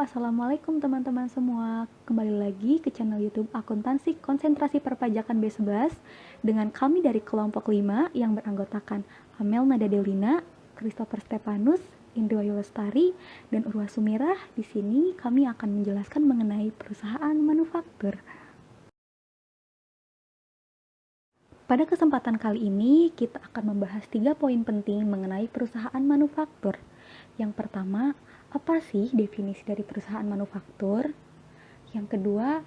Assalamualaikum teman-teman semua. Kembali lagi ke channel YouTube Akuntansi Konsentrasi Perpajakan B11 dengan kami dari kelompok 5 yang beranggotakan Amel Nadadelina, Christopher Stepanus, Indriwayu Lestari, dan Urwa Sumirah. Di sini kami akan menjelaskan mengenai perusahaan manufaktur. Pada kesempatan kali ini, kita akan membahas 3 poin penting mengenai perusahaan manufaktur. Yang pertama, apa sih definisi dari perusahaan manufaktur? Yang kedua,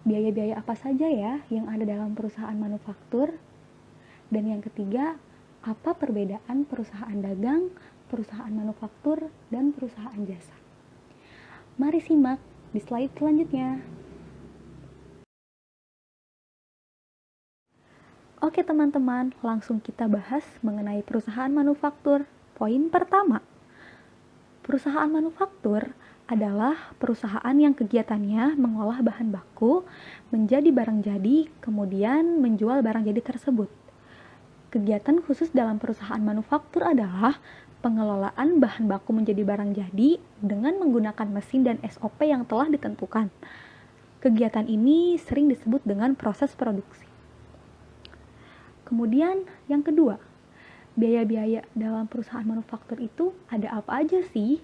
biaya-biaya apa saja ya yang ada dalam perusahaan manufaktur? Dan yang ketiga, apa perbedaan perusahaan dagang, perusahaan manufaktur, dan perusahaan jasa? Mari simak di slide selanjutnya. Oke teman-teman, langsung kita bahas mengenai perusahaan manufaktur. Poin pertama, perusahaan manufaktur adalah perusahaan yang kegiatannya mengolah bahan baku menjadi barang jadi, kemudian menjual barang jadi tersebut. Kegiatan khusus dalam perusahaan manufaktur adalah pengelolaan bahan baku menjadi barang jadi dengan menggunakan mesin dan SOP yang telah ditentukan. Kegiatan ini sering disebut dengan proses produksi. Kemudian yang kedua, biaya-biaya dalam perusahaan manufaktur itu ada apa aja sih?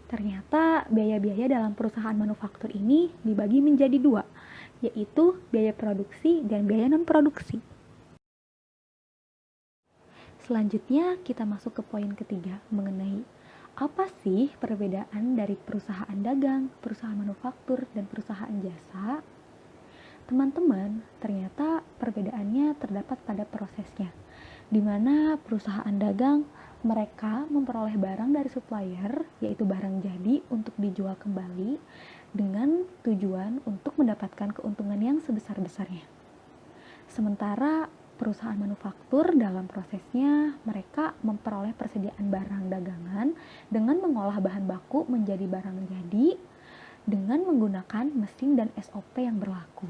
Ternyata biaya-biaya dalam perusahaan manufaktur ini dibagi menjadi 2, yaitu biaya produksi dan biaya non-produksi. Selanjutnya kita masuk ke poin ketiga mengenai apa sih perbedaan dari perusahaan dagang, perusahaan manufaktur, dan perusahaan jasa. Teman-teman, ternyata perbedaannya terdapat pada prosesnya, di mana perusahaan dagang mereka memperoleh barang dari supplier, yaitu barang jadi untuk dijual kembali dengan tujuan untuk mendapatkan keuntungan yang sebesar-besarnya. Sementara perusahaan manufaktur dalam prosesnya mereka memperoleh persediaan barang dagangan dengan mengolah bahan baku menjadi barang jadi dengan menggunakan mesin dan SOP yang berlaku.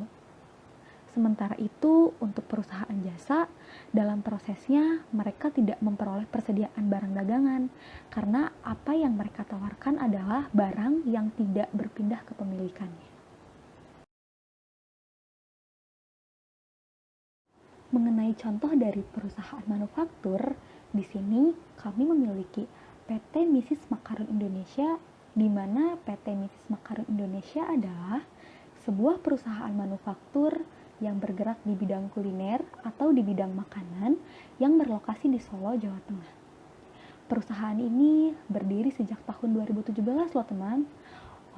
Sementara itu, untuk perusahaan jasa, dalam prosesnya mereka tidak memperoleh persediaan barang dagangan karena apa yang mereka tawarkan adalah barang yang tidak berpindah kepemilikannya. Mengenai contoh dari perusahaan manufaktur, di sini kami memiliki PT Misis Makaron Indonesia, di mana PT Misis Makaron Indonesia adalah sebuah perusahaan manufaktur yang bergerak di bidang kuliner atau di bidang makanan yang berlokasi di Solo, Jawa Tengah. Perusahaan ini berdiri sejak tahun 2017 loh teman,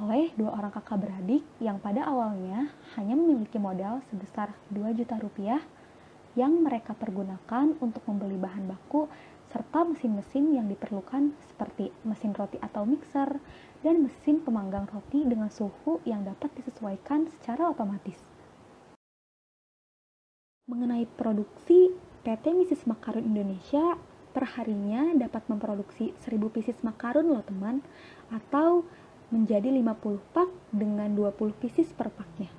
oleh 2 orang kakak beradik yang pada awalnya hanya memiliki modal sebesar 2 juta rupiah yang mereka pergunakan untuk membeli bahan baku serta mesin-mesin yang diperlukan seperti mesin roti atau mixer dan mesin pemanggang roti dengan suhu yang dapat disesuaikan secara otomatis. Mengenai produksi, PT Misis Makaron Indonesia perharinya dapat memproduksi 1000 pieces makaron loh teman, atau menjadi 50 pak dengan 20 pieces per paknya.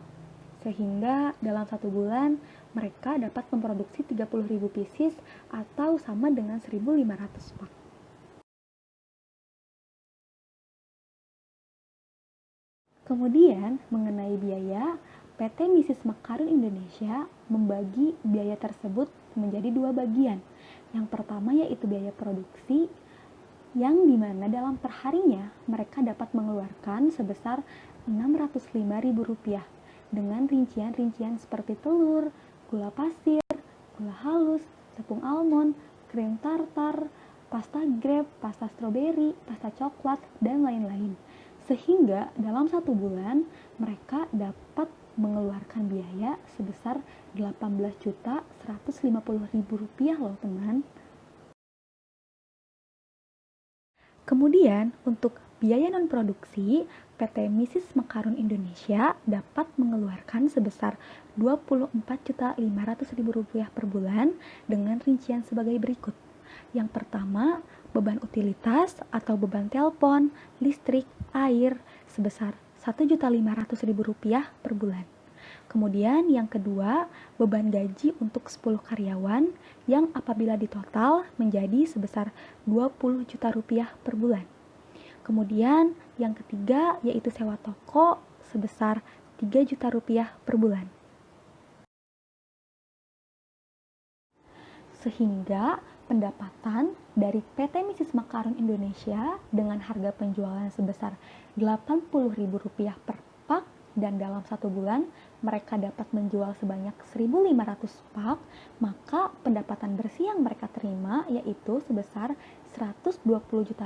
Sehingga dalam 1 bulan mereka dapat memproduksi 30.000 pieces atau sama dengan 1.500 pak. Kemudian mengenai biaya, PT Misis Makaron Indonesia membagi biaya tersebut menjadi 2 bagian. Yang pertama yaitu biaya produksi, yang dimana dalam perharinya mereka dapat mengeluarkan sebesar Rp605.000 dengan rincian-rincian seperti telur, gula pasir, gula halus, tepung almond, krim tartar, pasta grape, pasta stroberi, pasta coklat, dan lain-lain. Sehingga dalam 1 bulan mereka dapat mengeluarkan biaya sebesar Rp18.150.000 loh teman. Kemudian untuk biaya non-produksi, PT Misis Makaron Indonesia dapat mengeluarkan sebesar Rp24.500.000 per bulan dengan rincian sebagai berikut. Yang pertama, beban utilitas atau beban telepon, listrik, air sebesar Rp1.500.000 per bulan. Kemudian yang kedua, beban gaji untuk 10 karyawan yang apabila ditotal menjadi sebesar Rp20 juta per bulan. Kemudian yang ketiga yaitu sewa toko sebesar 3 juta rupiah per bulan. Sehingga pendapatan dari PT Misis Makaron Indonesia dengan harga penjualan sebesar Rp80.000 per pak dan dalam 1 bulan mereka dapat menjual sebanyak 1.500 pak, maka pendapatan bersih yang mereka terima yaitu sebesar Rp120 juta,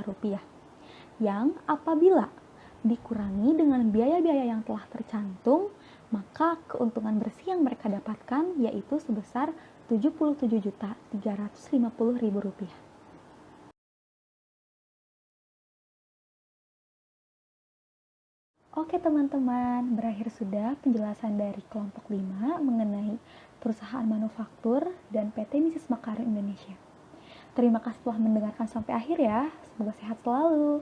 yang apabila dikurangi dengan biaya-biaya yang telah tercantum, maka keuntungan bersih yang mereka dapatkan yaitu sebesar Rp77.350.000. Oke teman-teman, berakhir sudah penjelasan dari kelompok 5 mengenai perusahaan manufaktur dan PT Misis Makaron Indonesia. Terima kasih telah mendengarkan sampai akhir ya, semoga sehat selalu.